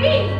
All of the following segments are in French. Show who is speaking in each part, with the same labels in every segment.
Speaker 1: Hey!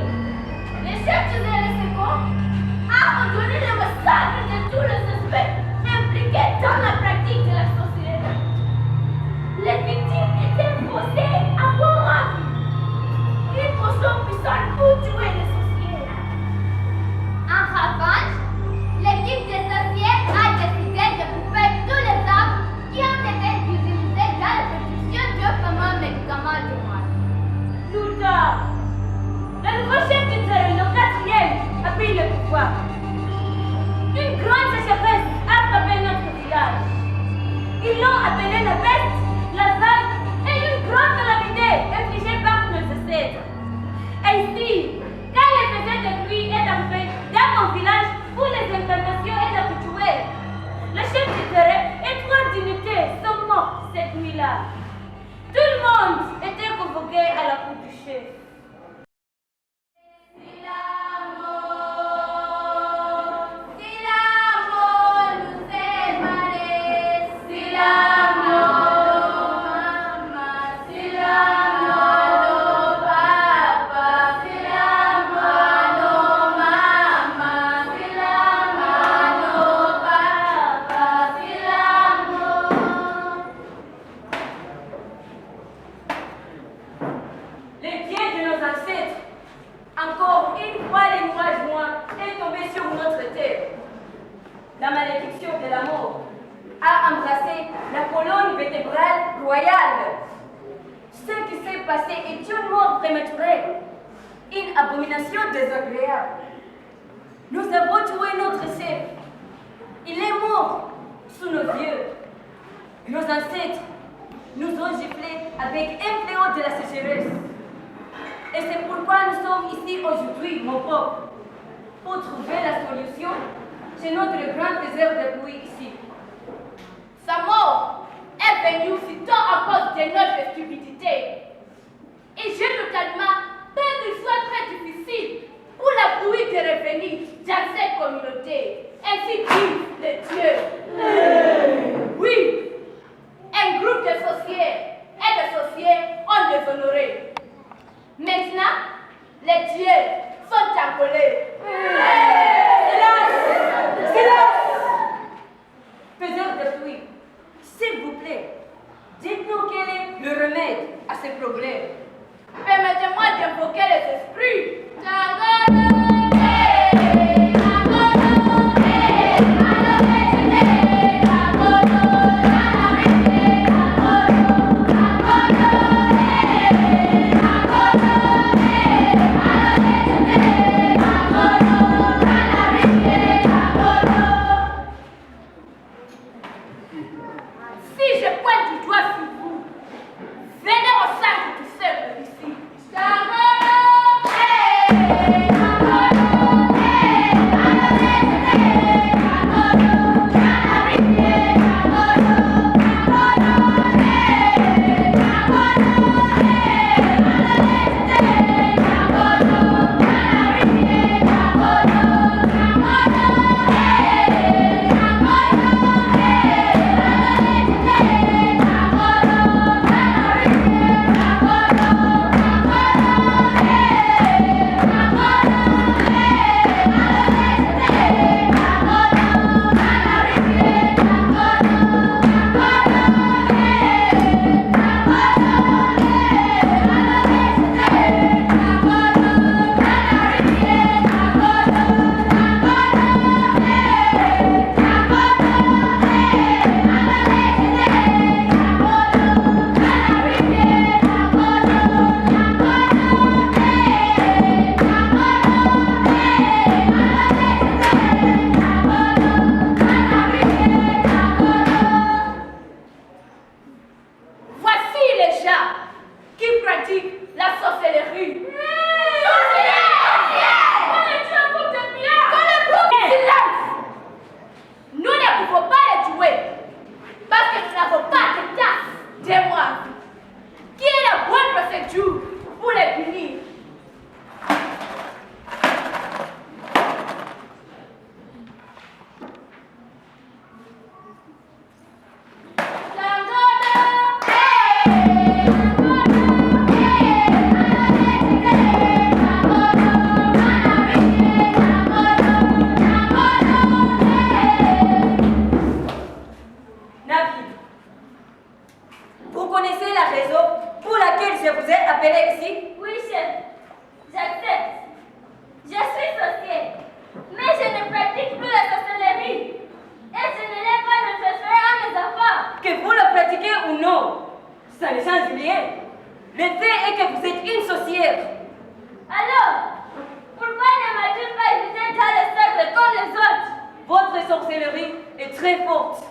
Speaker 1: très forte.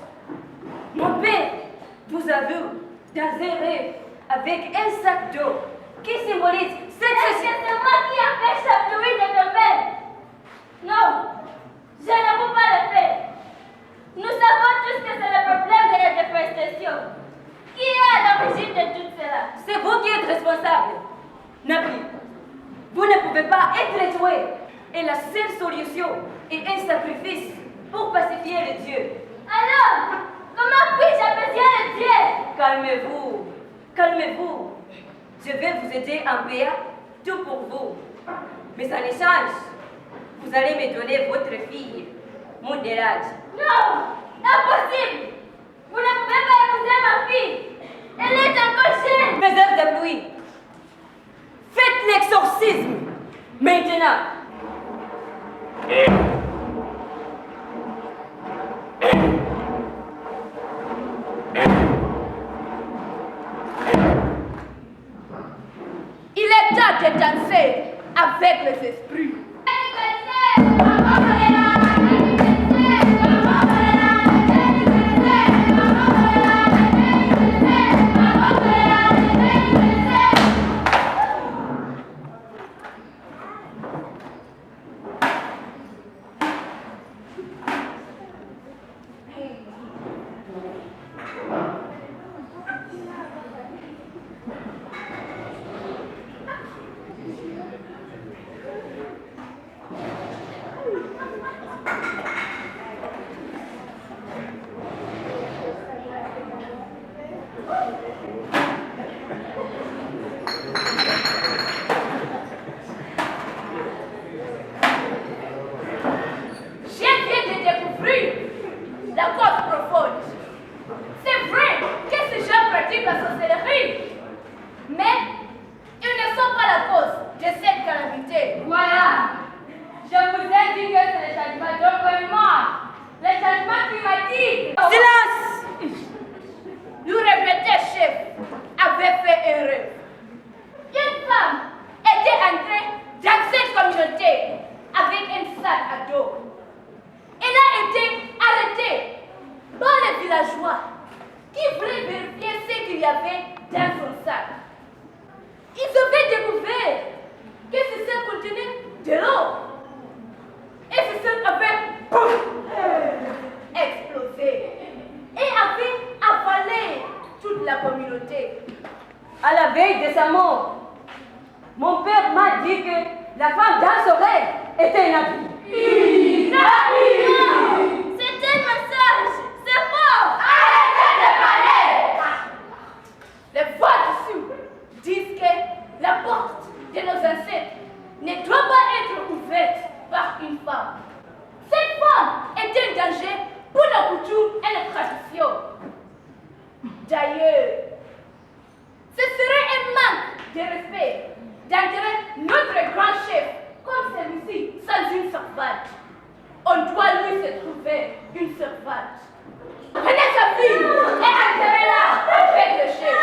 Speaker 1: Mon père vous a vu dans un rêve avec un sac d'eau qui symbolise cette
Speaker 2: Est-ce que c'est moi qui empêche la pluie de tomber? Non, je ne peux pas le faire. Nous savons tous que c'est le problème de la déforestation. Qui est à l'origine de tout cela?
Speaker 1: C'est vous qui êtes responsable. Nabi, vous ne pouvez pas être tué. Et la seule solution est un sacrifice pour pacifier les dieux.
Speaker 2: Alors, comment puis-je apprécier les dieux?
Speaker 1: Calmez-vous, calmez-vous. Je vais vous aider en paix, tout pour vous. Mais en échange, vous allez me donner votre fille, Mondelad.
Speaker 2: Non, impossible. Vous ne pouvez pas épouser ma fille. Elle est encore jeune.
Speaker 1: Mes heures de pluie. Faites l'exorcisme. Maintenant.
Speaker 3: Il est temps de danser avec les esprits.
Speaker 1: À la veille de sa mort, mon père m'a dit que la femme dans son rêve était une habille.
Speaker 2: C'est un mensonge. C'est faux.
Speaker 3: Arrêtez de parler. Les voix dessous disent que la porte de nos ancêtres ne doit pas être ouverte par une femme. Cette femme est un danger pour la coutume et la tradition. D'ailleurs, ce serait un manque de respect d'enterrer notre grand chef comme celui-ci sans une servante. On doit lui se trouver une servante. Prenez sa fille et enterrez-la avec le chef.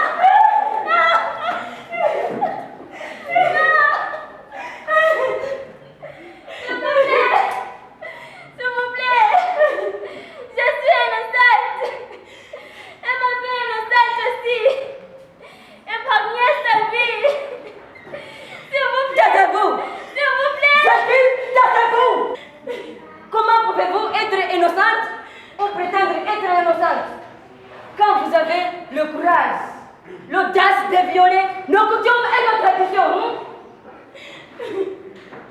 Speaker 2: S'il vous plaît, je suis innocente. Et ma fille est innocente aussi. Épargnez sa vie. S'il vous plaît.
Speaker 1: Taisez-vous.
Speaker 2: S'il vous plaît.
Speaker 1: Taisez-vous. Comment pouvez-vous être innocente ou prétendre être innocente quand vous avez le courage, l'audace de violer nos coutumes et nos traditions?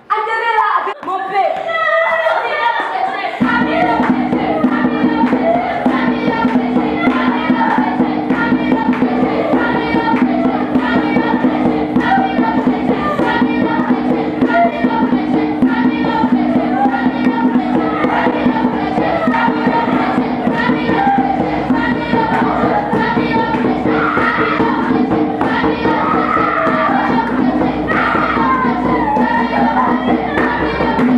Speaker 1: Enterrez-la avec mon père.
Speaker 2: Thank you.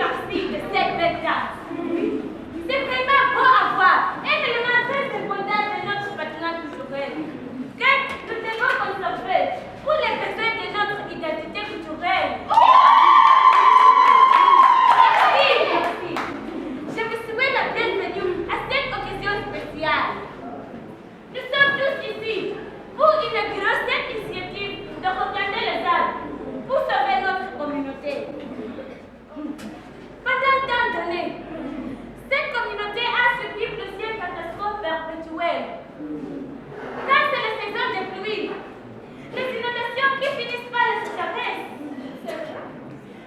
Speaker 2: merci de cette belle dame. C'est vraiment beau à voir. Et de montrer l'importance de notre patrimoine culturel. Que nous devons conserver pour les besoins de notre identité culturelle. Merci. Je vous souhaite la bienvenue à cette occasion spéciale. Nous sommes tous ici pour inaugurer cette initiative de replanter les arbres pour sauver notre communauté. Pendant tant d'années, cette communauté a subi plusieurs catastrophes perpétuelles. Quand c'est la saison des pluies, les inondations qui finissent par les sécheresses,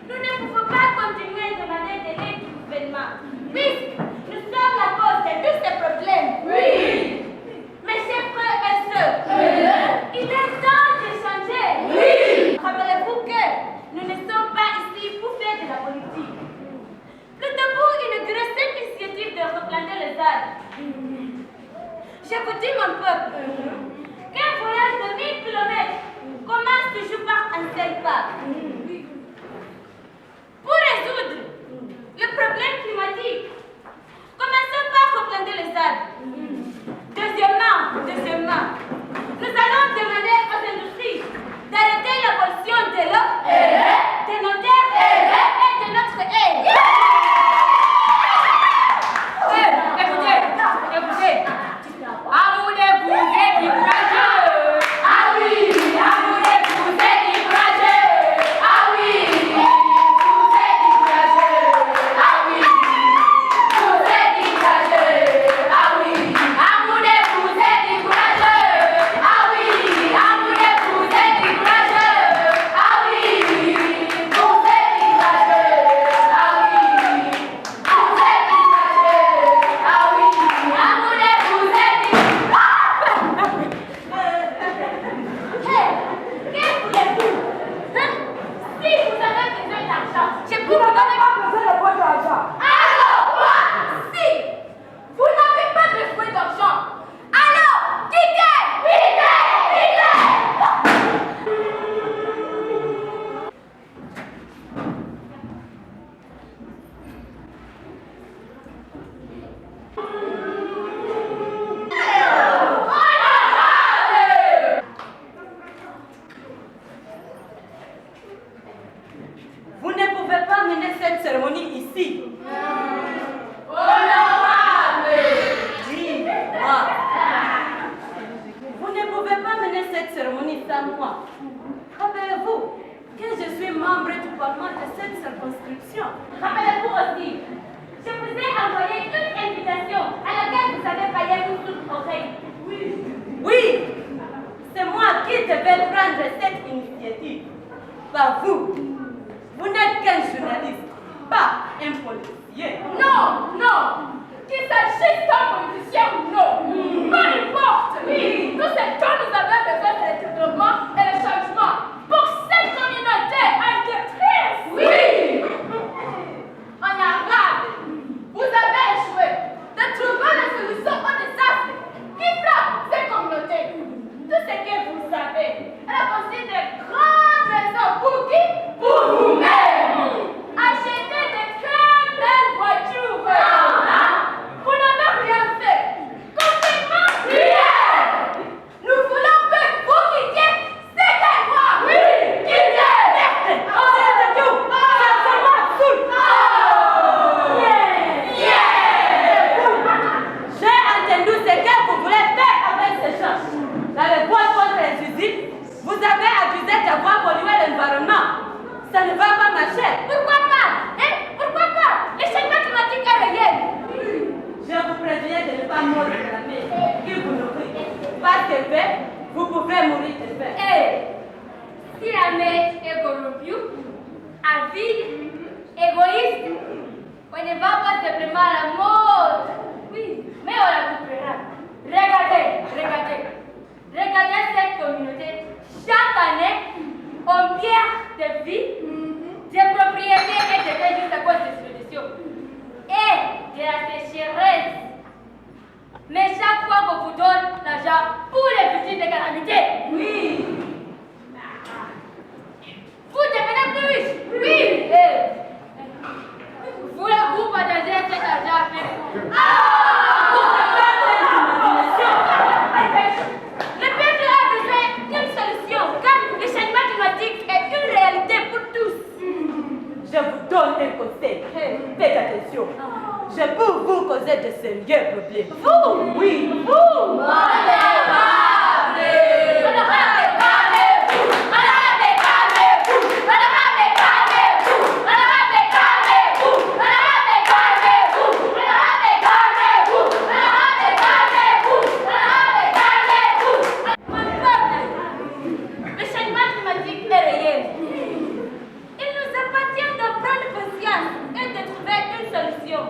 Speaker 2: nous ne pouvons pas continuer de demander de l'aide du gouvernement, puisque nous sommes la cause de tous ces problèmes. Oui! Mes chers frères et sœurs, il est temps de changer. Oui! Rappelez-vous que nous ne sommes pas ici pour faire de la politique. Plutôt pour inaugurer cette initiative de replanter les arbres. Je vous dis, mon peuple, qu'un voyage de 1000 km commence toujours par un seul pas. Pour résoudre le problème climatique, commençons par replanter les arbres. Deuxièmement, nous allons demander aux industries d'arrêter la pollution de l'eau, de nos terres et de notre air. Écoutez. Amour des bousées du courageux. Ah oui, amour des bousées du courageux. Ah oui, bousées du courageux. Ah oui, bousées du courageux. Ah oui, amour des bousées du courageux. Ah oui, amour des bousées du courageux. Ah oui, bousées du courageux. Ah oui, bousées du courageux. Ah oui, amour des bousées du que voulez-vous? Si vous avez besoin d'argent, je peux vous donner pas besoin de votre argent. Alors quoi? Si vous n'avez pas besoin d'argent, alors quittez!
Speaker 1: Vous ne pouvez pas mener cette cérémonie ici. Dis-moi. Vous ne pouvez pas mener cette cérémonie sans moi. Rappelez-vous que je suis membre du Parlement de cette circonscription.
Speaker 2: Rappelez-vous aussi, je vous ai envoyé une invitation à laquelle vous avez failli vous toute oreille.
Speaker 1: Oui, c'est moi qui devais prendre cette initiative. Pas vous. Vous n'êtes qu'un journaliste, pas un policier.
Speaker 3: Non. Qu'il s'agisse d'un politicien ou non. Peu importe. Oui. Tout ce dont nous avons besoin, c'est le développement et le changement pour cette communauté en détresse. Oui. En arabe, vous avez échoué de trouver la solution au désastre qui frappe cette communauté. Tout ce que vous savez, elle a construit de grandes maisons pour qui? Pour vous-même. Achetez de très belles voitures. Vous n'avez rien fait. Complètement rien. Nous voulons que vous quittiez cet endroit. Oui, quittez.
Speaker 1: J'ai entendu ce que vous voulez faire avec ces gens. Dans le bois contre les usines, vous avez accusé d'avoir pollué l'environnement. Ça ne va pas marcher.
Speaker 2: Pourquoi pas? Pourquoi pas? Le changement climatique est réel.
Speaker 1: Je vous préviens de ne pas mordre la main qui vous nourrit. Parce que fait, vous pouvez mourir de faim.
Speaker 2: Si la mer est corrompue, avide, égoïste, on ne va pas simplement à la mort. Oui, mais on la coupera. Regardez cette communauté. Chaque année, on perd des vies, des propriétés et des biens juste à cause des solutions. Et de la sécheresse. Mais chaque fois qu'on vous donne l'argent pour les victimes de calamités, oui, vous devenez plus riche. Oui.
Speaker 1: Faites attention. Je peux vous causer de sérieux problèmes. Vous? Oui, vous.
Speaker 2: Le changement climatique est réel. Il nous appartient de prendre conscience et de trouver une solution.